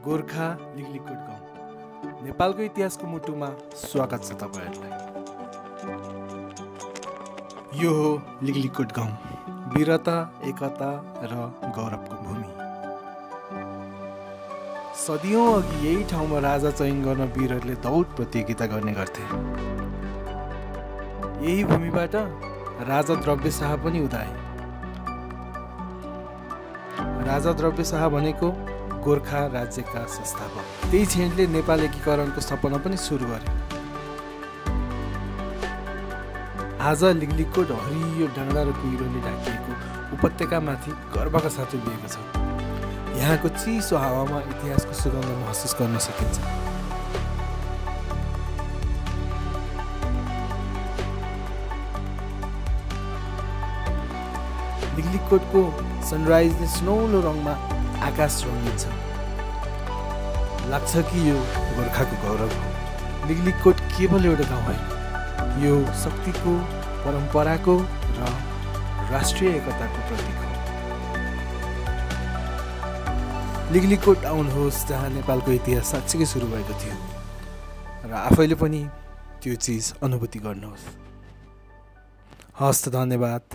गोर्खा लिगलिकोट गाउँ नेपालको इतिहासको मुटुमा स्वागत छ तपाईहरुलाई। यो हो लिगलिकोट गाउँ, वीरता, एकता र गौरवको भूमि। सदियौं अघि यही ठाउँमा राजा चयन गर्न वीरहरूले दौड प्रतियोगिता गर्ने गर्थे। यही भूमिबाट राजा द्रव्य शाह पनि उदाए। राजा द्रव्य शाह भनेको गोर्खा राज्यका संस्थापक। त्यही क्षणले नेपाल एकीकरणको सपना पनि सुरु गरे। आज लिगलिकोट हरियो डाँडा र कुहिरोले ढाकिएको उपत्यकामाथि गर्वका साथ उभिएको छ। यहाँको चिसो हावामा इतिहासको सुगन्ध महसुस गर्न सकिन्छ। लिगलिकोटको सनराइजले सुनौलो रङमा आकाश रङ्गिन्छ। लाग्छ कि यो गोर्खाको गौरव हो। लिगलिकोट केवल एउटा गाउँ होइन, यो शक्तिको, परम्पराको र राष्ट्रिय एकताको प्रतीक हो। लिगलिकोट आउनुहोस्, जहाँ नेपालको इतिहास साँच्चै सुरु भएको थियो र आफैले पनि त्यो चिज अनुभूति गर्नुहोस्। हस्त, धन्यवाद।